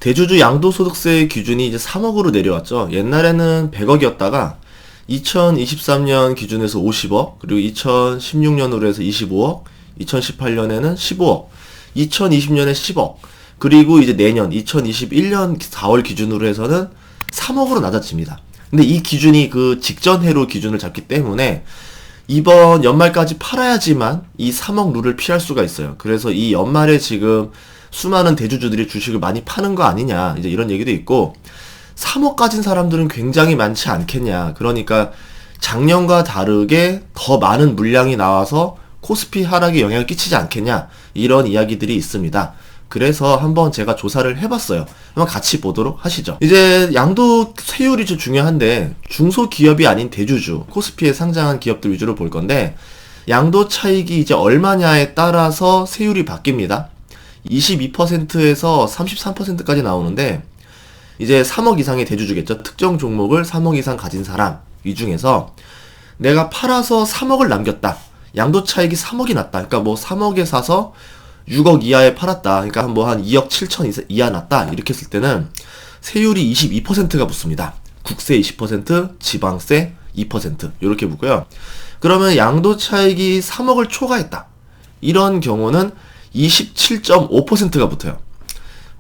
대주주 양도소득세 기준이 이제 3억으로 내려왔죠. 옛날에는 100억이었다가 2023년 기준에서 50억, 그리고 2016년으로 해서 25억, 2018년에는 15억, 2020년에 10억, 그리고 이제 내년 2021년 4월 기준으로 해서는 3억으로 낮아집니다. 근데 이 기준이 그 직전 해로 기준을 잡기 때문에 이번 연말까지 팔아야지만 이 3억 룰을 피할 수가 있어요. 그래서 이 연말에 지금 수많은 대주주들이 주식을 많이 파는 거 아니냐, 이제 이런 얘기도 있고, 3억 가진 사람들은 굉장히 많지 않겠냐. 그러니까 작년과 다르게 더 많은 물량이 나와서 코스피 하락에 영향을 끼치지 않겠냐, 이런 이야기들이 있습니다. 그래서 한번 제가 조사를 해봤어요. 한번 같이 보도록 하시죠. 이제 양도 세율이 좀 중요한데, 중소기업이 아닌 대주주, 코스피에 상장한 기업들 위주로 볼 건데, 양도 차익이 이제 얼마냐에 따라서 세율이 바뀝니다. 22%에서 33%까지 나오는데, 이제 3억 이상의 대주주겠죠. 특정 종목을 3억 이상 가진 사람, 이 중에서 내가 팔아서 3억을 남겼다. 양도 차익이 3억이 났다. 그러니까 뭐 3억에 사서 6억 이하에 팔았다. 그러니까 한 2억 7천 이하 났다. 이렇게 했을 때는 세율이 22%가 붙습니다. 국세 20%, 지방세 2%, 이렇게 붙고요. 그러면 양도 차익이 3억을 초과했다. 이런 경우는 27.5%가 붙어요.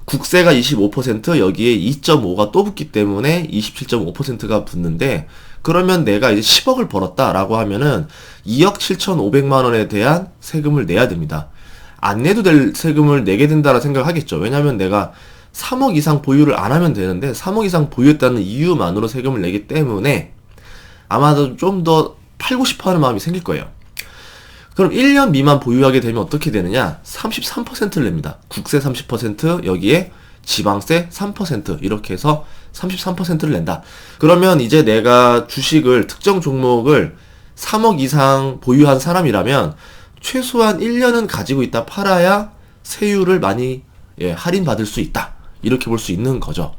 국세가 25%, 여기에 2.5가 또 붙기 때문에 27.5%가 붙는데, 그러면 내가 이제 10억을 벌었다라고 하면은 2억 7,500만 원에 대한 세금을 내야 됩니다. 안 내도 될 세금을 내게 된다라 생각을 하겠죠. 왜냐면 내가 3억 이상 보유를 안 하면 되는데 3억 이상 보유했다는 이유만으로 세금을 내기 때문에 아마도 좀 더 팔고 싶어 하는 마음이 생길 거예요. 그럼 1년 미만 보유하게 되면 어떻게 되느냐? 33%를 냅니다. 국세 30%, 여기에 지방세 3%, 이렇게 해서 33%를 낸다. 그러면 이제 내가 주식을, 특정 종목을 3억 이상 보유한 사람이라면 최소한 1년은 가지고 있다 팔아야 세율을 많이 할인받을 수 있다. 이렇게 볼 수 있는 거죠.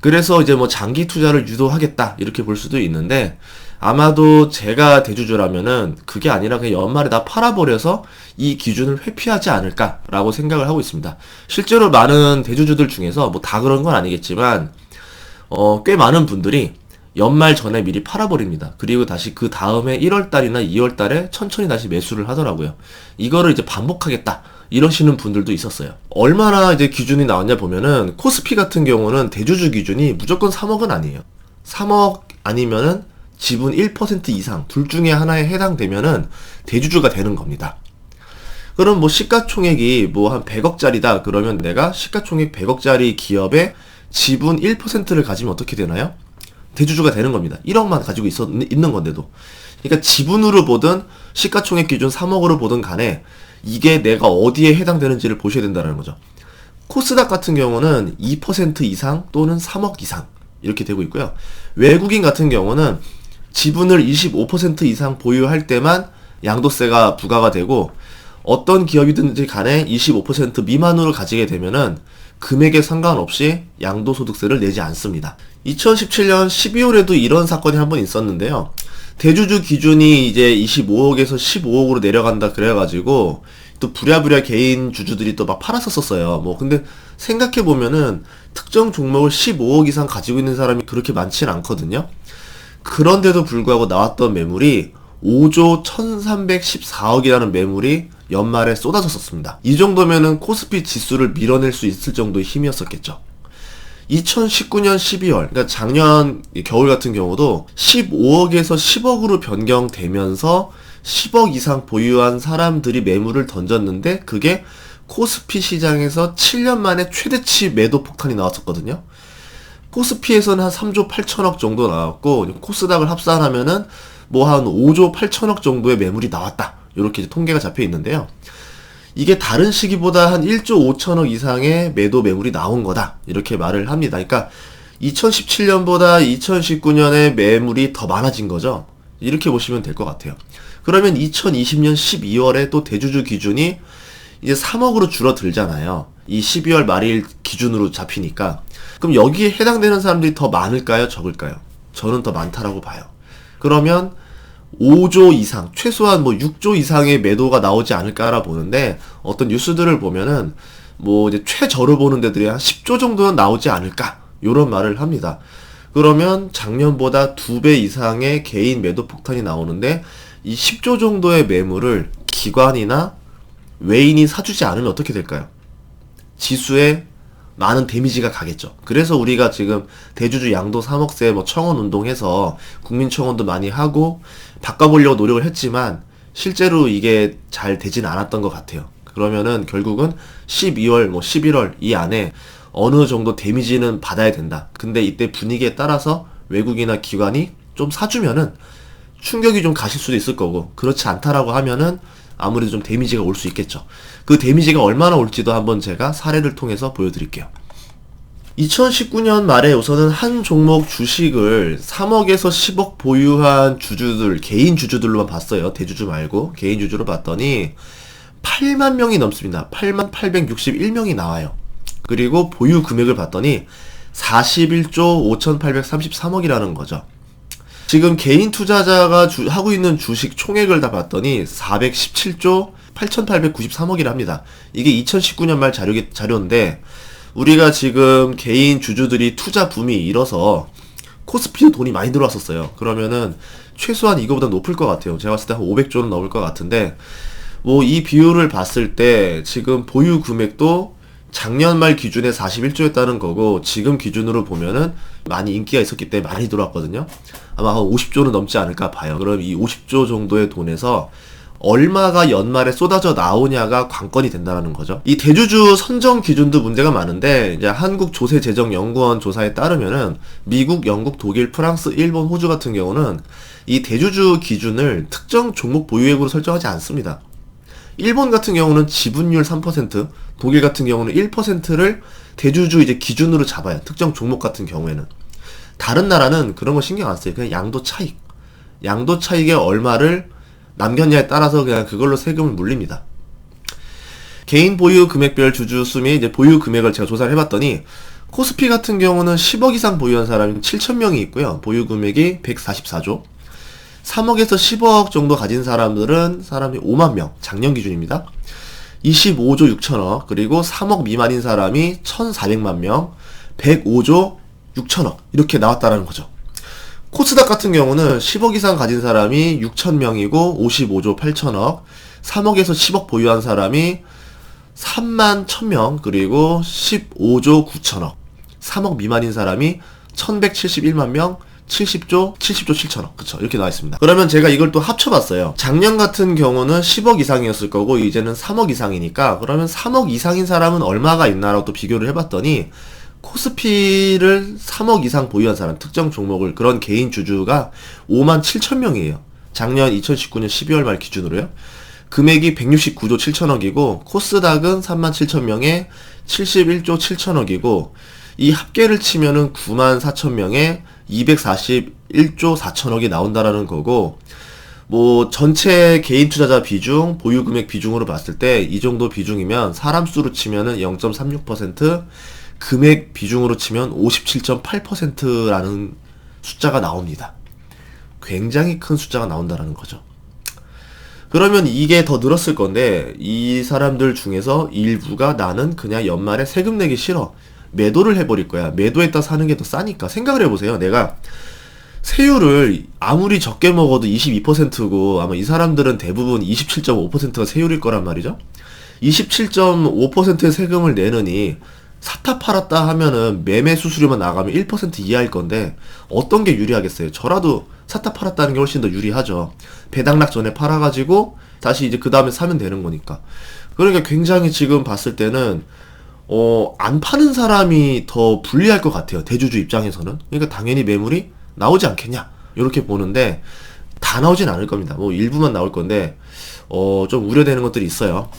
그래서 이제 뭐 장기 투자를 유도하겠다, 이렇게 볼 수도 있는데, 아마도 제가 대주주라면은 그게 아니라 그냥 연말에 다 팔아버려서 이 기준을 회피하지 않을까라고 생각을 하고 있습니다. 실제로 많은 대주주들 중에서 뭐 다 그런 건 아니겠지만 꽤 많은 분들이 연말 전에 미리 팔아버립니다. 그리고 다시 그 다음에 1월달이나 2월달에 천천히 다시 매수를 하더라고요. 이거를 이제 반복하겠다, 이러시는 분들도 있었어요. 얼마나 이제 기준이 나왔냐 보면은, 코스피 같은 경우는 대주주 기준이 무조건 3억은 아니에요. 3억 아니면은 지분 1% 이상 둘 중에 하나에 해당되면은 대주주가 되는 겁니다. 그럼 뭐 시가총액이 뭐 한 100억짜리다 그러면 내가 시가총액 100억짜리 기업에 지분 1%를 가지면 어떻게 되나요? 대주주가 되는 겁니다. 1억만 가지고 있는 건데도. 그러니까 지분으로 보든 시가총액 기준 3억으로 보든 간에 이게 내가 어디에 해당되는지를 보셔야 된다는 거죠. 코스닥 같은 경우는 2% 이상 또는 3억 이상 이렇게 되고 있고요. 외국인 같은 경우는 지분을 25% 이상 보유할 때만 양도세가 부과가 되고, 어떤 기업이든지 간에 25% 미만으로 가지게 되면은 금액에 상관없이 양도소득세를 내지 않습니다. 2017년 12월에도 이런 사건이 한 번 있었는데요. 대주주 기준이 이제 25억에서 15억으로 내려간다 그래가지고 또 부랴부랴 개인 주주들이 또 막 팔았었어요. 뭐 근데 생각해보면은 특정 종목을 15억 이상 가지고 있는 사람이 그렇게 많지는 않거든요. 그런데도 불구하고 나왔던 매물이 5조 1314억이라는 매물이 연말에 쏟아졌었습니다. 이 정도면은 코스피 지수를 밀어낼 수 있을 정도의 힘이었었겠죠. 2019년 12월, 그러니까 작년 겨울 같은 경우도 15억에서 10억으로 변경되면서 10억 이상 보유한 사람들이 매물을 던졌는데, 그게 코스피 시장에서 7년 만에 최대치 매도 폭탄이 나왔었거든요. 코스피에서는 한 3조 8천억 정도 나왔고, 코스닥을 합산하면은 뭐 한 5조 8천억 정도의 매물이 나왔다, 이렇게 이제 통계가 잡혀 있는데요. 이게 다른 시기보다 한 1조 5천억 이상의 매도 매물이 나온 거다, 이렇게 말을 합니다. 그러니까 2017년보다 2019년에 매물이 더 많아진 거죠. 이렇게 보시면 될 것 같아요. 그러면 2020년 12월에 또 대주주 기준이 이제 3억으로 줄어들잖아요. 이 12월 말일 기준으로 잡히니까. 그럼 여기에 해당되는 사람들이 더 많을까요? 적을까요? 저는 더 많다라고 봐요. 그러면 5조 이상, 최소한 뭐 6조 이상의 매도가 나오지 않을까라 보는데, 어떤 뉴스들을 보면은 뭐 이제 최저를 보는 데들이 한 10조 정도는 나오지 않을까 요런 말을 합니다. 그러면 작년보다 2배 이상의 개인 매도 폭탄이 나오는데 이 10조 정도의 매물을 기관이나 외인이 사주지 않으면 어떻게 될까요? 지수에 많은 데미지가 가겠죠. 그래서 우리가 지금 대주주 양도 3억세 뭐 청원 운동해서 국민청원도 많이 하고 바꿔보려고 노력을 했지만 실제로 이게 잘 되진 않았던 것 같아요. 그러면은 결국은 12월 뭐 11월 이 안에 어느 정도 데미지는 받아야 된다. 근데 이때 분위기에 따라서 외국이나 기관이 좀 사주면은 충격이 좀 가실 수도 있을 거고, 그렇지 않다라고 하면은 아무래도 좀 데미지가 올 수 있겠죠. 그 데미지가 얼마나 올지도 한번 제가 사례를 통해서 보여드릴게요. 2019년 말에 우선은 한 종목 주식을 3억에서 10억 보유한 주주들, 개인 주주들로만 봤어요. 대주주 말고 개인 주주로 봤더니 8만 명이 넘습니다. 8만 861명이 나와요. 그리고 보유 금액을 봤더니 41조 5833억이라는 거죠. 지금 개인 투자자가 하고 있는 주식 총액을 다 봤더니 417조 8893억이라 합니다. 이게 2019년 말 자료인데 우리가 지금 개인 주주들이 투자 붐이 일어서 코스피도 돈이 많이 들어왔었어요. 그러면은 최소한 이거보다 높을 것 같아요. 제가 봤을 때 한 500조는 넘을 것 같은데 뭐 이 비율을 봤을 때 지금 보유 금액도 작년 말 기준에 41조였다는 거고 지금 기준으로 보면은 많이 인기가 있었기 때문에 많이 들어왔거든요. 아마 한 50조는 넘지 않을까 봐요. 그럼 이 50조 정도의 돈에서 얼마가 연말에 쏟아져 나오냐가 관건이 된다는 거죠. 이 대주주 선정 기준도 문제가 많은데 이제 한국조세재정연구원 조사에 따르면은 미국, 영국, 독일, 프랑스, 일본, 호주 같은 경우는 이 대주주 기준을 특정 종목 보유액으로 설정하지 않습니다. 일본 같은 경우는 지분율 3%, 독일 같은 경우는 1%를 대주주 이제 기준으로 잡아요. 특정 종목 같은 경우에는. 다른 나라는 그런 거 신경 안 써요. 그냥 양도 차익. 양도 차익에 얼마를 남겼냐에 따라서 그냥 그걸로 세금을 물립니다. 개인 보유 금액별 주주 수 및 이제 보유 금액을 제가 조사를 해봤더니 코스피 같은 경우는 10억 이상 보유한 사람이 7,000명이 있고요. 보유 금액이 144조. 3억에서 10억 정도 가진 사람들이 5만 명, 작년 기준입니다. 25조 6천억, 그리고 3억 미만인 사람이 1,400만 명, 105조 6천억 이렇게 나왔다라는 거죠. 코스닥 같은 경우는 10억 이상 가진 사람이 6,000명이고 55조 8천억, 3억에서 10억 보유한 사람이 3만 1,000명, 그리고 15조 9천억, 3억 미만인 사람이 1,171만 명, 70조 7천억. 그쵸. 이렇게 나와 있습니다. 그러면 제가 이걸 또 합쳐봤어요. 작년 같은 경우는 10억 이상이었을 거고, 이제는 3억 이상이니까, 그러면 3억 이상인 사람은 얼마가 있나라고 또 비교를 해봤더니, 코스피를 3억 이상 보유한 사람, 특정 종목을, 그런 개인 주주가 5만 7천 명이에요. 작년 2019년 12월 말 기준으로요. 금액이 169조 7천억이고, 코스닥은 3만 7천 명에 71조 7천억이고, 이 합계를 치면은 9만 4천 명에 241조 4천억이 나온다라는 거고, 뭐 전체 개인 투자자 비중, 보유 금액 비중으로 봤을 때 이 정도 비중이면 사람 수로 치면은 0.36%, 금액 비중으로 치면 57.8%라는 숫자가 나옵니다. 굉장히 큰 숫자가 나온다라는 거죠. 그러면 이게 더 늘었을 건데 이 사람들 중에서 일부가 나는 그냥 연말에 세금 내기 싫어, 매도를 해버릴 거야. 매도했다 사는 게 더 싸니까. 생각을 해보세요. 내가 세율을 아무리 적게 먹어도 22%고 아마 이 사람들은 대부분 27.5%가 세율일 거란 말이죠. 27.5%의 세금을 내느니 사타 팔았다 하면은 매매 수수료만 나가면 1% 이하일 건데 어떤 게 유리하겠어요? 저라도 사타 팔았다는 게 훨씬 더 유리하죠. 배당락 전에 팔아가지고 다시 이제 그 다음에 사면 되는 거니까. 그러니까 굉장히 지금 봤을 때는 안 파는 사람이 더 불리할 것 같아요. 대주주 입장에서는. 그러니까 당연히 매물이 나오지 않겠냐, 이렇게 보는데 다 나오진 않을 겁니다. 뭐 일부만 나올 건데 좀 우려되는 것들이 있어요.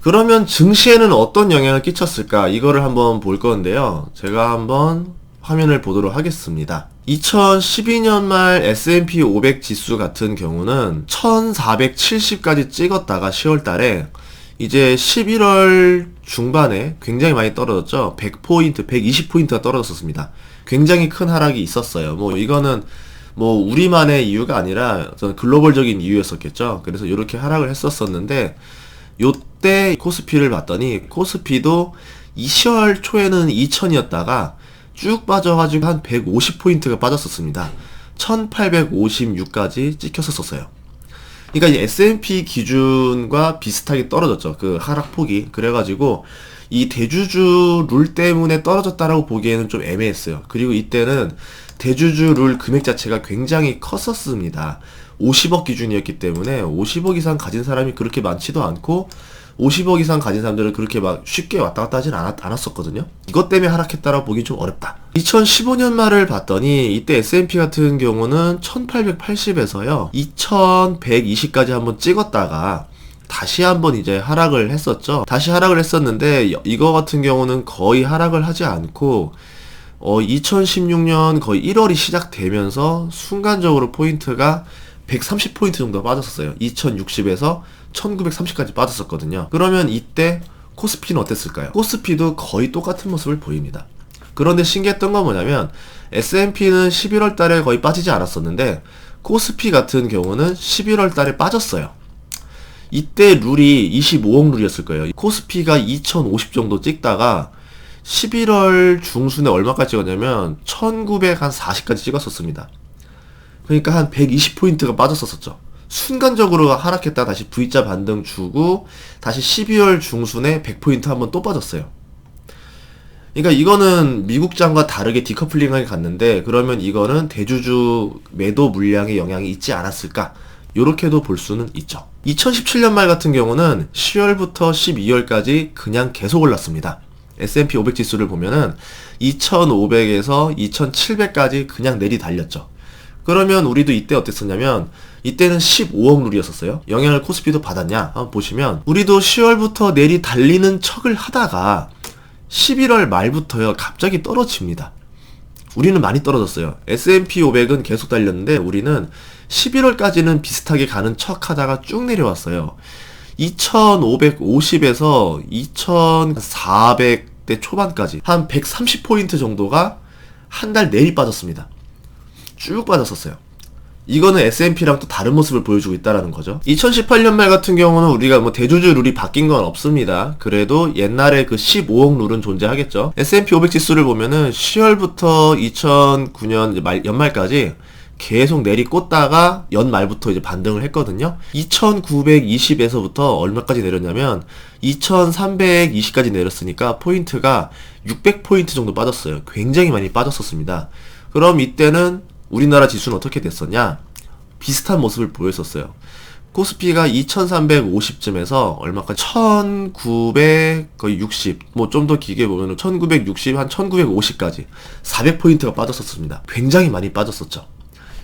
그러면 증시에는 어떤 영향을 끼쳤을까? 이거를 한번 볼 건데요. 제가 한번 화면을 보도록 하겠습니다. 2012년 말 S&P 500 지수 같은 경우는 1470까지 찍었다가 10월 달에 이제 11월 중반에 굉장히 많이 떨어졌죠. 100포인트, 120포인트가 떨어졌었습니다. 굉장히 큰 하락이 있었어요. 뭐 이거는 뭐 우리만의 이유가 아니라 저는 글로벌적인 이유였었겠죠. 그래서 이렇게 하락을 했었었는데 이때 코스피를 봤더니 코스피도 2월 초에는 2000이었다가 쭉 빠져가지고 한 150포인트가 빠졌었습니다. 1856까지 찍혔었어요. 그러니까 이 S&P 기준과 비슷하게 떨어졌죠. 그 하락폭이. 그래가지고 이 대주주 룰 때문에 떨어졌다라고 보기에는 좀 애매했어요. 그리고 이때는 대주주 룰 금액 자체가 굉장히 컸었습니다. 50억 기준이었기 때문에 50억 이상 가진 사람이 그렇게 많지도 않고 50억 이상 가진 사람들은 그렇게 막 쉽게 왔다 갔다 하진 않았었거든요. 이것 때문에 하락했다라고 보기 좀 어렵다. 2015년 말을 봤더니 이때 S&P 같은 경우는 1880에서요 2120까지 한번 찍었다가 다시 한번 이제 하락을 했었죠. 다시 하락을 했었는데 이거 같은 경우는 거의 하락을 하지 않고 2016년 거의 1월이 시작되면서 순간적으로 포인트가 130포인트 정도 빠졌었어요. 2060에서 1930까지 빠졌었거든요. 그러면 이때 코스피는 어땠을까요? 코스피도 거의 똑같은 모습을 보입니다. 그런데 신기했던 건 뭐냐면 S&P는 11월 달에 거의 빠지지 않았었는데 코스피 같은 경우는 11월 달에 빠졌어요. 이때 룰이 25억 룰이었을 거예요. 코스피가 2050 정도 찍다가 11월 중순에 얼마까지 찍었냐면 1940까지 찍었었습니다. 그러니까 한 120포인트가 빠졌었죠. 순간적으로 하락했다 다시 V자 반등 주고 다시 12월 중순에 100포인트 한번 또 빠졌어요. 그러니까 이거는 미국장과 다르게 디커플링하게 갔는데 그러면 이거는 대주주 매도 물량의 영향이 있지 않았을까? 요렇게도 볼 수는 있죠. 2017년 말 같은 경우는 10월부터 12월까지 그냥 계속 올랐습니다. S&P 500 지수를 보면은 2500에서 2700까지 그냥 내리달렸죠. 그러면 우리도 이때 어땠었냐면 이때는 15억 룰이었었어요. 영향을 코스피도 받았냐? 한번 보시면 우리도 10월부터 내리달리는 척을 하다가 11월 말부터요 갑자기 떨어집니다. 우리는 많이 떨어졌어요. S&P 500은 계속 달렸는데 우리는 11월까지는 비슷하게 가는 척 하다가 쭉 내려왔어요. 2550에서 2400대 초반까지 한 130포인트 정도가 한 달 내리 빠졌습니다. 쭉 빠졌었어요. 이거는 S&P랑 또 다른 모습을 보여주고 있다라는 거죠. 2018년 말 같은 경우는 우리가 뭐 대주주 룰이 바뀐 건 없습니다. 그래도 옛날에 그 15억 룰은 존재하겠죠. S&P 500 지수를 보면은 10월부터 2009년 연말까지 계속 내리꽂다가 연말부터 이제 반등을 했거든요. 2920에서부터 얼마까지 내렸냐면 2320까지 내렸으니까 포인트가 600포인트 정도 빠졌어요. 굉장히 많이 빠졌었습니다. 그럼 이때는 우리나라 지수는 어떻게 됐었냐? 비슷한 모습을 보였었어요. 코스피가 2350쯤에서 얼마까지? 1900 거의 60, 뭐 좀 더 길게 보면은 1960, 한 1950까지 400포인트가 빠졌었습니다. 굉장히 많이 빠졌었죠.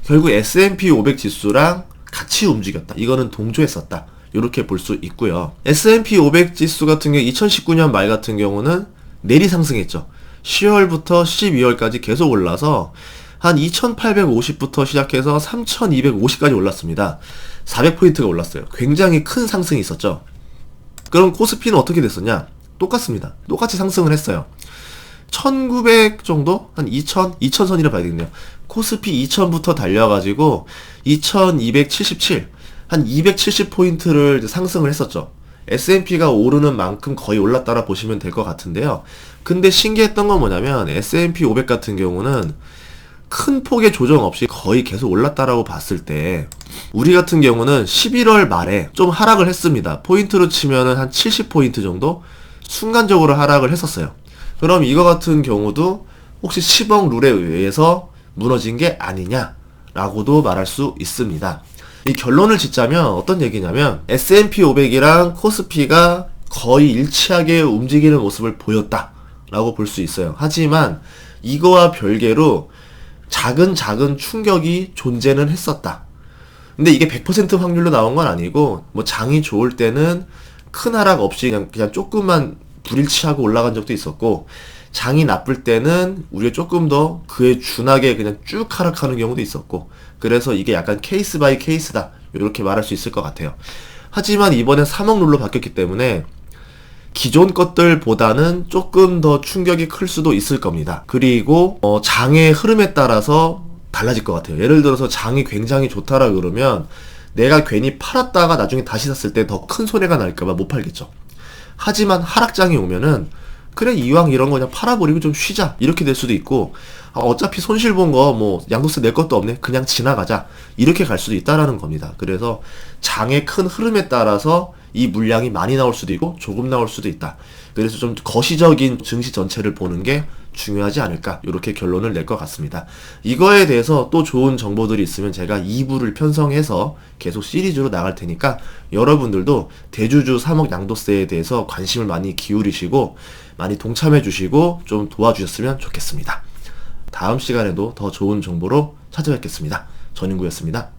결국 S&P 500 지수랑 같이 움직였다. 이거는 동조했었다. 이렇게 볼 수 있고요. S&P 500 지수 같은 경우 2019년 말 같은 경우는 내리 상승했죠. 10월부터 12월까지 계속 올라서 한 2850부터 시작해서 3250까지 올랐습니다. 400포인트가 올랐어요. 굉장히 큰 상승이 있었죠. 그럼 코스피는 어떻게 됐었냐? 똑같습니다. 똑같이 상승을 했어요. 1900 정도? 한 2000선이라 봐야 되겠네요. 코스피 2000부터 달려가지고 2277, 한 270포인트를 상승을 했었죠. S&P가 오르는 만큼 거의 올랐다라 보시면 될 것 같은데요. 근데 신기했던 건 뭐냐면 S&P 500 같은 경우는 큰 폭의 조정 없이 거의 계속 올랐다라고 봤을 때 우리 같은 경우는 11월 말에 좀 하락을 했습니다. 포인트로 치면은 한 70포인트 정도 순간적으로 하락을 했었어요. 그럼 이거 같은 경우도 혹시 10억 룰에 의해서 무너진 게 아니냐라고도 말할 수 있습니다. 이 결론을 짓자면 어떤 얘기냐면 S&P 500이랑 코스피가 거의 일치하게 움직이는 모습을 보였다라고 볼 수 있어요. 하지만 이거와 별개로 작은 충격이 존재는 했었다. 근데 이게 100% 확률로 나온 건 아니고 뭐 장이 좋을 때는 큰 하락 없이 그냥 조금만 불일치하고 올라간 적도 있었고 장이 나쁠 때는 우리가 조금 더 그에 준하게 그냥 쭉 하락하는 경우도 있었고 그래서 이게 약간 케이스 바이 케이스다 이렇게 말할 수 있을 것 같아요. 하지만 이번엔 3억 룰로 바뀌었기 때문에 기존 것들보다는 조금 더 충격이 클 수도 있을 겁니다. 그리고 장의 흐름에 따라서 달라질 것 같아요. 예를 들어서 장이 굉장히 좋다라 그러면 내가 괜히 팔았다가 나중에 다시 샀을 때 더 큰 손해가 날까봐 못 팔겠죠. 하지만 하락장이 오면은 그래 이왕 이런 거 그냥 팔아버리고 좀 쉬자 이렇게 될 수도 있고, 어차피 손실 본 거 뭐 양도세 낼 것도 없네 그냥 지나가자 이렇게 갈 수도 있다라는 겁니다. 그래서 장의 큰 흐름에 따라서 이 물량이 많이 나올 수도 있고 조금 나올 수도 있다. 그래서 좀 거시적인 증시 전체를 보는 게 중요하지 않을까, 이렇게 결론을 낼 것 같습니다. 이거에 대해서 또 좋은 정보들이 있으면 제가 2부를 편성해서 계속 시리즈로 나갈 테니까 여러분들도 대주주 3억 양도세에 대해서 관심을 많이 기울이시고 많이 동참해 주시고 좀 도와주셨으면 좋겠습니다. 다음 시간에도 더 좋은 정보로 찾아뵙겠습니다. 전인구였습니다.